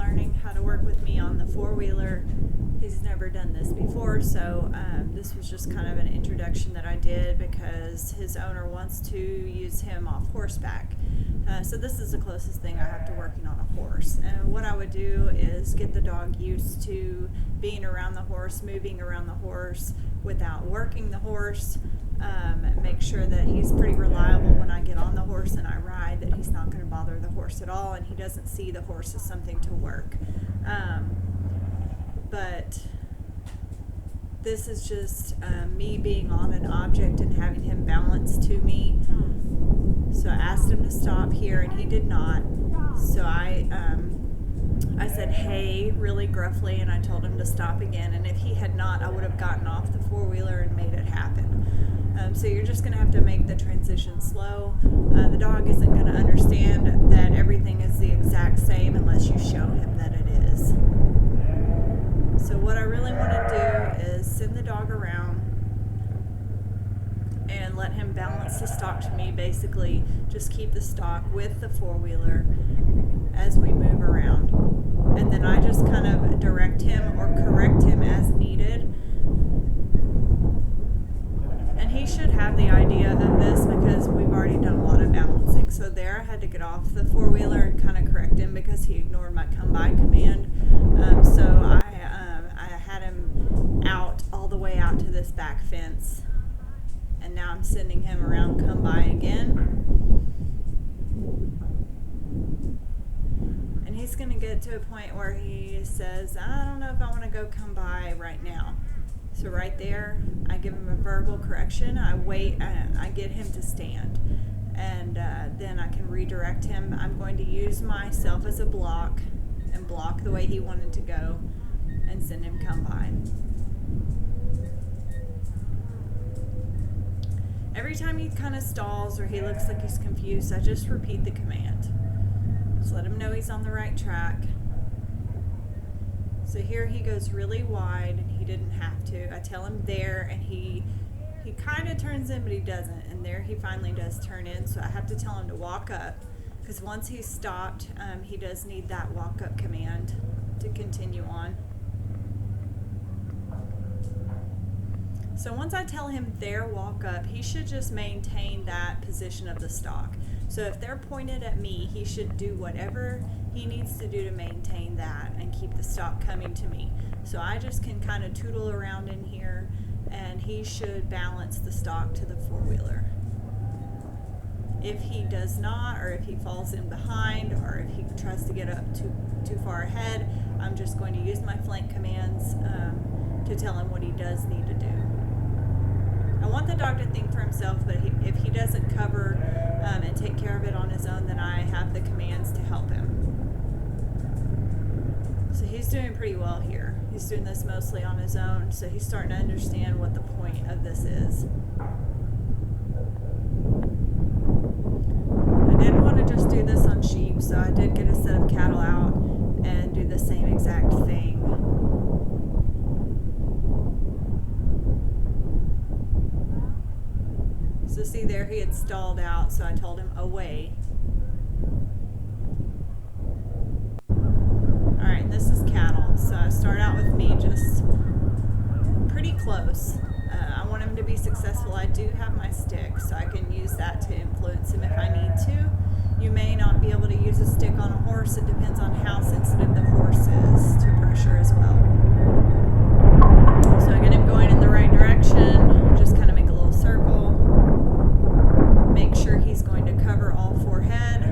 learning how to work with me on the four-wheeler. He's never done this before, so this was just kind of an introduction that I did because his owner wants to use him off horseback. So this is the closest thing I have to working on a horse. And what I would do is get the dog used to being around the horse, moving around the horse without working the horse. Make sure that he's pretty reliable when I get on the horse and I ride, that he's not going to bother the horse at all, and he doesn't see the horse as something to work. But this is just me being on an object and having him balance to me. So I asked him to stop here, and he did not. So I said, "Hey," really gruffly, and I told him to stop again. And if he had not, I would have gotten off the four-wheeler and made it happen. So you're just going to have to make the transition slow. The dog isn't going to understand that everything is the exact same unless you show him that it is. So what I really want to do is send the dog around and let him balance the stock to me. Basically, just keep the stock with the four-wheeler as we move around. And then I just kind of direct him or correct him as needed. And he should have the idea of this because we've already done a lot of balancing. So there I had to get off the four-wheeler and kind of correct him because he ignored my come by command. So I had him out all the way out to this back fence. And now I'm sending him around come by again. And he's going to get to a point where he says, "I don't know if I want to go come by right now." So right there, I give him a verbal correction. I wait, and I get him to stand. And then I can redirect him. I'm going to use myself as a block and block the way he wanted to go and send him come by. Every time he kind of stalls or he looks like he's confused, I just repeat the command. Just let him know he's on the right track. So here he goes really wide, and he didn't have to. I tell him there, and he kind of turns in, but he doesn't. And there he finally does turn in, so I have to tell him to walk up, because once he's stopped, he does need that walk up command to continue on. So once I tell him there, walk up, he should just maintain that position of the stock. So if they're pointed at me, he should do whatever he needs to do to maintain that and keep the stock coming to me. So I just can kind of tootle around in here, and he should balance the stock to the four-wheeler. If he does not, or if he falls in behind, or if he tries to get up too far ahead, I'm just going to use my flank commands to tell him what he does need to do. I want the dog to think for himself, but if he doesn't cover and take care of it on his own, then I have the commands to help him. So he's doing pretty well here. He's doing this mostly on his own, so he's starting to understand what the point of this is. I didn't want to just do this on sheep, so I did get a set of cattle out and do the same exact thing. So see there, he had stalled out, so I told him away. Alright, this is cattle. So I start out with me just pretty close. I want him to be successful. I do have my stick, so I can use that to influence him if I need to. You may not be able to use a stick on a horse. It depends on how sensitive the horse is to pressure as well. So I get him going in the right direction. Just kind of make a little circle. Make sure he's going to cover all four head,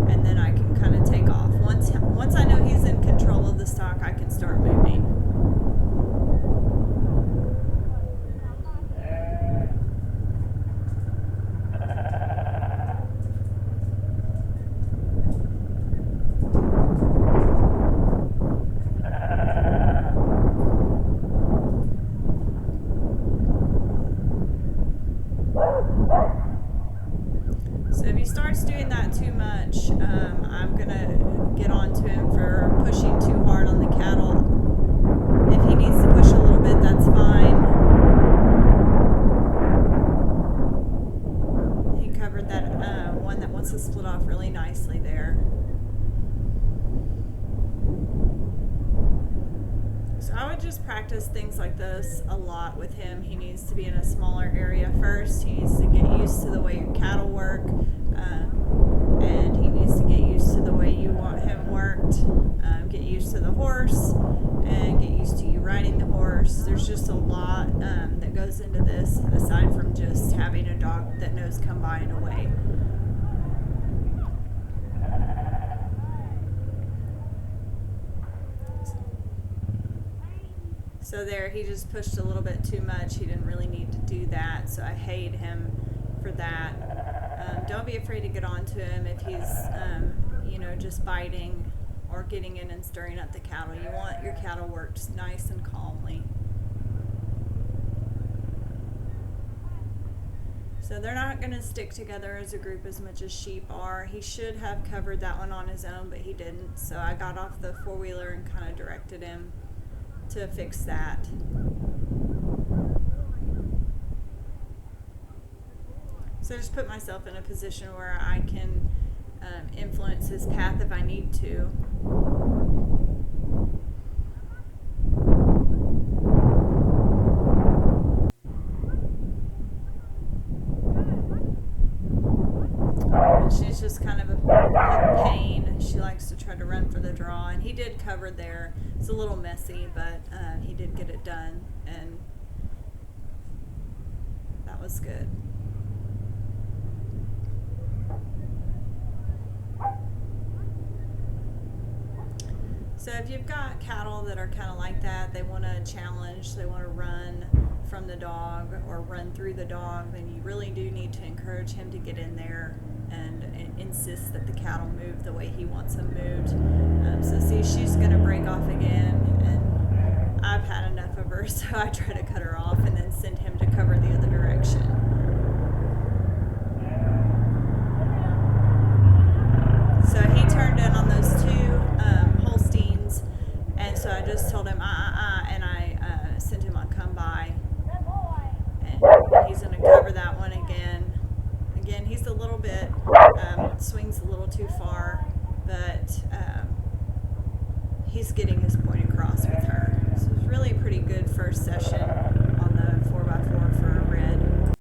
and then I can kind of take off. Once I know he's in control of the stock, I can start moving. So if he starts doing that too much, I'm going to get on to him for pushing too hard on the cattle. If he needs to push a little bit, that's fine. He covered that one that wants to split off really nicely there. just practice things like this a lot with him. He needs to be in a smaller area first. He needs to get used to the way your cattle work, and he needs to get used to the way you want him worked. Get used to the horse, and get used to you riding the horse. There's just a lot that goes into this, aside from just having a dog that knows come by and away. So there, he just pushed a little bit too much. He didn't really need to do that, so I hate him for that. Don't be afraid to get onto him if he's, just biting or getting in and stirring up the cattle. You want your cattle worked nice and calmly. So they're not going to stick together as a group as much as sheep are. He should have covered that one on his own, but he didn't. So I got off the four-wheeler and kind of directed him to fix that. So I just put myself in a position where I can influence his path if I need to. And she's just kind of a pain. She likes to try to run for the draw, and he did cover there. It's a little messy, but he did get it done, and that was good. So if you've got cattle that are kind of like that, they want to challenge, they want to run from the dog or run through the dog, then you really do need to encourage him to get in there and insist that the cattle move the way he wants them moved. So see, she's going to break off again, and I've had enough of her, so I try to cut her off and then send him to cover the other direction. So he turned in on those two Holsteins, and so I just told him, and I sent him on come by, and he's going to cover that one again. Again, he's a little bit, swings a little too far, but he's getting his point across with her. So it's really a pretty good first session.